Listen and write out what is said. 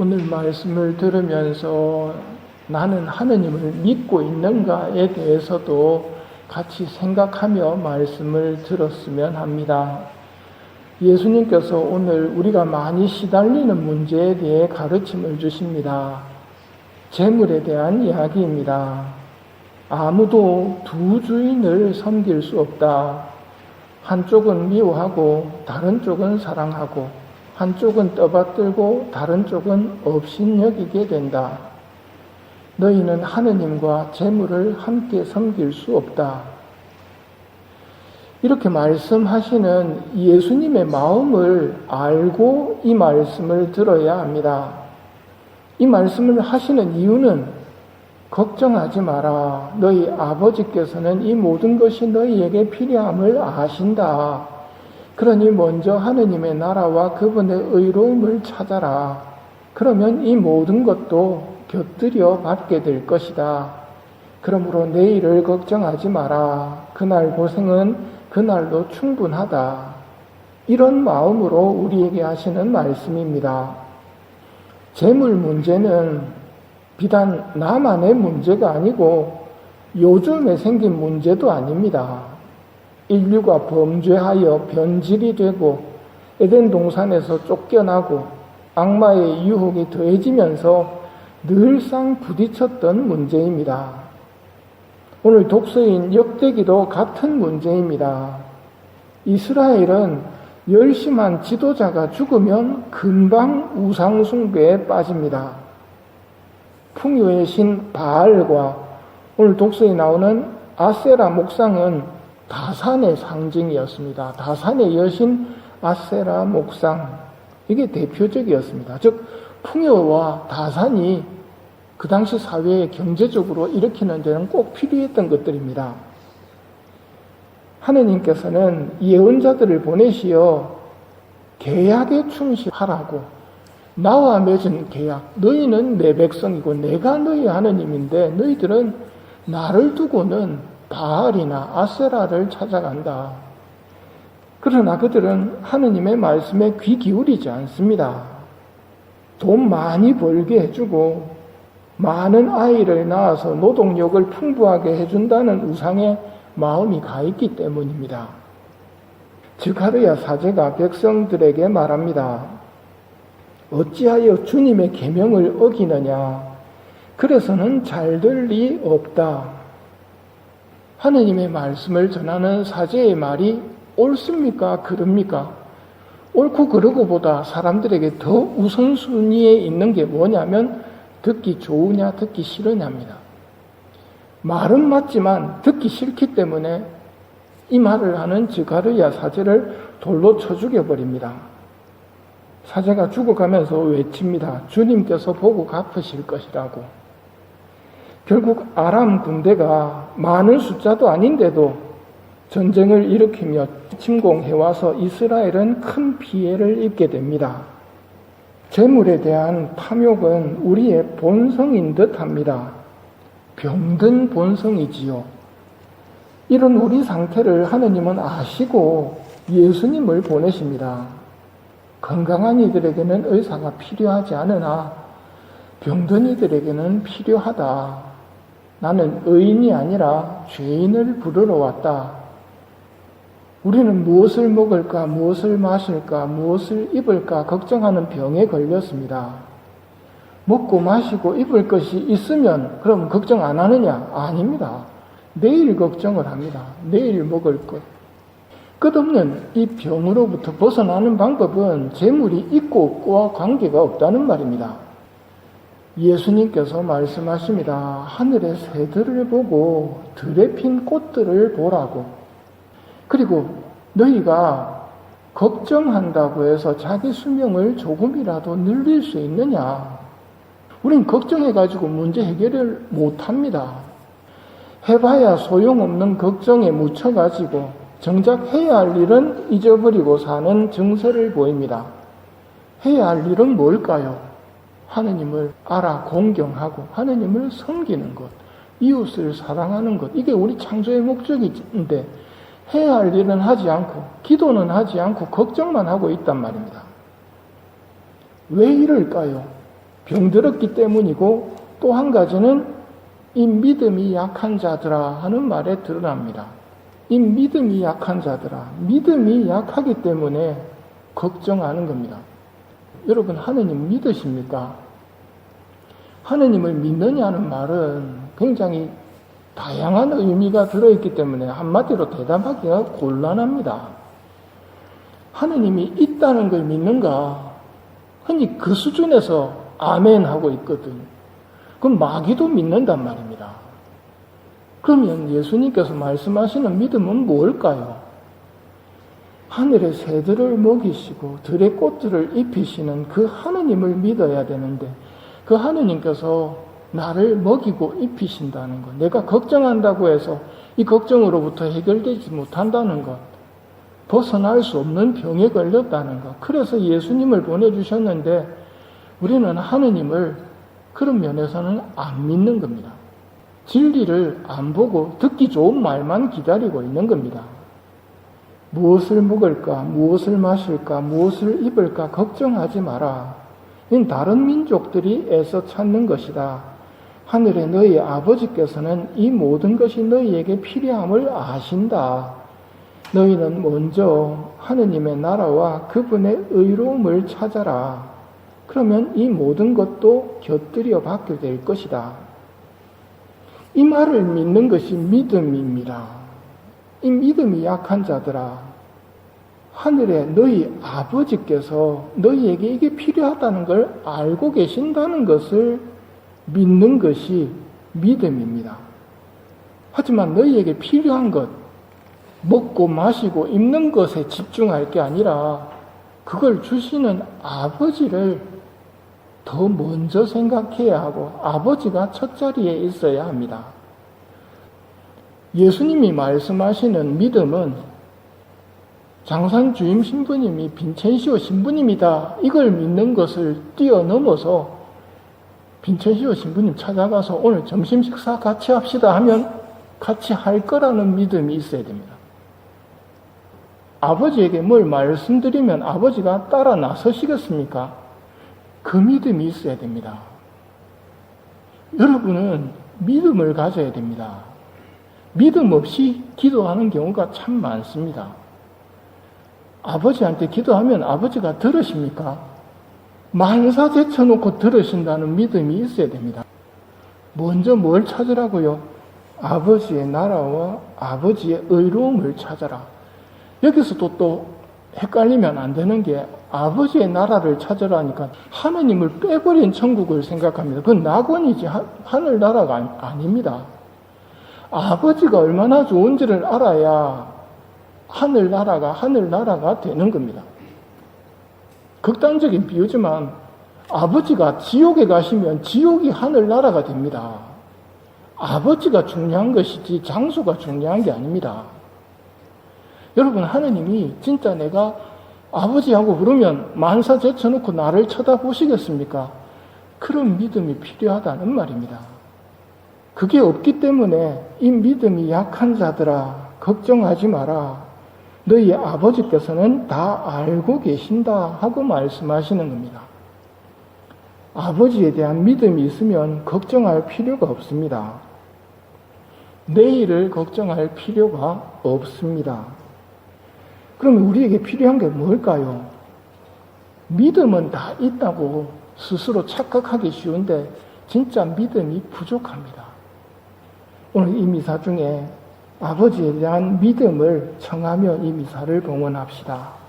오늘 말씀을 들으면서 나는 하느님을 믿고 있는가에 대해서도 같이 생각하며 말씀을 들었으면 합니다. 예수님께서 오늘 우리가 많이 시달리는 문제에 대해 가르침을 주십니다. 재물에 대한 이야기입니다. 아무도 두 주인을 섬길 수 없다. 한쪽은 미워하고 다른 쪽은 사랑하고, 한쪽은 떠받들고 다른 쪽은 업신여기게 된다. 너희는 하느님과 재물을 함께 섬길 수 없다. 이렇게 말씀하시는 예수님의 마음을 알고 이 말씀을 들어야 합니다. 이 말씀을 하시는 이유는 걱정하지 마라. 너희 아버지께서는 이 모든 것이 너희에게 필요함을 아신다. 그러니 먼저 하느님의 나라와 그분의 의로움을 찾아라. 그러면 이 모든 것도 곁들여 받게 될 것이다. 그러므로 내일을 걱정하지 마라. 그날 고생은 그날로 충분하다. 이런 마음으로 우리에게 하시는 말씀입니다. 재물 문제는 비단 나만의 문제가 아니고 요즘에 생긴 문제도 아닙니다. 인류가 범죄하여 변질이 되고 에덴 동산에서 쫓겨나고 악마의 유혹이 더해지면서 늘상 부딪혔던 문제입니다. 오늘 독서인 역대기도 같은 문제입니다. 이스라엘은 열심한 지도자가 죽으면 금방 우상숭배에 빠집니다. 풍요의 신 바알과 오늘 독서에 나오는 아세라 목상은 다산의 상징이었습니다. 다산의 여신 아세라 목상, 이게 대표적이었습니다. 즉 풍요와 다산이 그 당시 사회에 경제적으로 일으키는 데는 꼭 필요했던 것들입니다. 하느님께서는 예언자들을 보내시어 계약에 충실하라고, 나와 맺은 계약, 너희는 내 백성이고 내가 너희 하느님인데 너희들은 나를 두고는 바알이나 아세라를 찾아간다. 그러나 그들은 하느님의 말씀에 귀 기울이지 않습니다. 돈 많이 벌게 해주고 많은 아이를 낳아서 노동력을 풍부하게 해준다는 우상에 마음이 가 있기 때문입니다. 스가랴 사제가 백성들에게 말합니다. 어찌하여 주님의 계명을 어기느냐? 그래서는 잘 될 리 없다. 하느님의 말씀을 전하는 사제의 말이 옳습니까? 그릅니까? 옳고 그르고보다 사람들에게 더 우선순위에 있는 게 뭐냐면 듣기 좋으냐 듣기 싫으냐입니다. 말은 맞지만 듣기 싫기 때문에 이 말을 하는 스가랴 사제를 돌로 쳐 죽여버립니다. 사제가 죽어가면서 외칩니다. 주님께서 보고 갚으실 것이라고. 결국 아람 군대가 많은 숫자도 아닌데도 전쟁을 일으키며 침공해와서 이스라엘은 큰 피해를 입게 됩니다. 재물에 대한 탐욕은 우리의 본성인 듯 합니다. 병든 본성이지요. 이런 우리 상태를 하느님은 아시고 예수님을 보내십니다. 건강한 이들에게는 의사가 필요하지 않으나 병든 이들에게는 필요하다. 나는 의인이 아니라 죄인을 부르러 왔다. 우리는 무엇을 먹을까, 무엇을 마실까, 무엇을 입을까 걱정하는 병에 걸렸습니다. 먹고 마시고 입을 것이 있으면 그럼 걱정 안 하느냐? 아닙니다. 내일 걱정을 합니다. 내일 먹을 것. 끝없는 이 병으로부터 벗어나는 방법은 재물이 있고 없고와 관계가 없다는 말입니다. 예수님께서 말씀하십니다. 하늘의 새들을 보고 들에 핀 꽃들을 보라고. 그리고 너희가 걱정한다고 해서 자기 수명을 조금이라도 늘릴 수 있느냐? 우린 걱정해가지고 문제 해결을 못합니다. 해봐야 소용없는 걱정에 묻혀가지고 정작 해야 할 일은 잊어버리고 사는 증세를 보입니다. 해야 할 일은 뭘까요? 하느님을 알아 공경하고 하느님을 섬기는 것, 이웃을 사랑하는 것, 이게 우리 창조의 목적인데 해야 할 일은 하지 않고 기도는 하지 않고 걱정만 하고 있단 말입니다. 왜 이럴까요? 병들었기 때문이고, 또 한 가지는 이 믿음이 약한 자들아 하는 말에 드러납니다. 이 믿음이 약한 자들아, 믿음이 약하기 때문에 걱정하는 겁니다. 여러분, 하느님 믿으십니까? 하느님을 믿느냐는 말은 굉장히 다양한 의미가 들어있기 때문에 한마디로 대답하기가 곤란합니다. 하느님이 있다는 걸 믿는가? 흔히 그 수준에서 아멘 하고 있거든. 그럼 마귀도 믿는단 말입니다. 그러면 예수님께서 말씀하시는 믿음은 뭘까요? 하늘의 새들을 먹이시고 들의 꽃들을 입히시는 그 하느님을 믿어야 되는데, 그 하느님께서 나를 먹이고 입히신다는 것, 내가 걱정한다고 해서 이 걱정으로부터 해결되지 못한다는 것, 벗어날 수 없는 병에 걸렸다는 것, 그래서 예수님을 보내주셨는데 우리는 하느님을 그런 면에서는 안 믿는 겁니다. 진리를 안 보고 듣기 좋은 말만 기다리고 있는 겁니다. 무엇을 먹을까, 무엇을 마실까, 무엇을 입을까 걱정하지 마라. 이는 다른 민족들이 애써 찾는 것이다. 하늘의 너희 아버지께서는 이 모든 것이 너희에게 필요함을 아신다. 너희는 먼저 하느님의 나라와 그분의 의로움을 찾아라. 그러면 이 모든 것도 곁들여 받게 될 것이다. 이 말을 믿는 것이 믿음입니다. 이 믿음이 약한 자들아, 하늘에 너희 아버지께서 너희에게 이게 필요하다는 걸 알고 계신다는 것을 믿는 것이 믿음입니다. 하지만 너희에게 필요한 것, 먹고 마시고 입는 것에 집중할 게 아니라 그걸 주시는 아버지를 더 먼저 생각해야 하고 아버지가 첫 자리에 있어야 합니다. 예수님이 말씀하시는 믿음은 장산 주임 신부님이 빈첸시오 신부님이다, 이걸 믿는 것을 뛰어넘어서 빈첸시오 신부님 찾아가서 오늘 점심 식사 같이 합시다 하면 같이 할 거라는 믿음이 있어야 됩니다. 아버지에게 뭘 말씀드리면 아버지가 따라 나서시겠습니까? 그 믿음이 있어야 됩니다. 여러분은 믿음을 가져야 됩니다. 믿음 없이 기도하는 경우가 참 많습니다. 아버지한테 기도하면 아버지가 들으십니까? 만사 제쳐놓고 들으신다는 믿음이 있어야 됩니다. 먼저 뭘 찾으라고요? 아버지의 나라와 아버지의 의로움을 찾아라. 여기서도 또 헷갈리면 안 되는 게 아버지의 나라를 찾으라니까 하느님을 빼버린 천국을 생각합니다. 그건 낙원이지 하늘나라가 아닙니다. 아버지가 얼마나 좋은지를 알아야 하늘나라가 되는 겁니다. 극단적인 비유지만 아버지가 지옥에 가시면 지옥이 하늘나라가 됩니다. 아버지가 중요한 것이지 장소가 중요한 게 아닙니다. 여러분, 하느님이 진짜 내가 아버지하고 부르면 만사 제쳐놓고 나를 쳐다보시겠습니까? 그런 믿음이 필요하다는 말입니다. 그게 없기 때문에 이 믿음이 약한 자들아, 걱정하지 마라. 너희 아버지께서는 다 알고 계신다 하고 말씀하시는 겁니다. 아버지에 대한 믿음이 있으면 걱정할 필요가 없습니다. 내일을 걱정할 필요가 없습니다. 그러면 우리에게 필요한 게 뭘까요? 믿음은 다 있다고 스스로 착각하기 쉬운데 진짜 믿음이 부족합니다. 오늘 이 미사 중에 아버지에 대한 믿음을 청하며 이 미사를 봉헌합시다.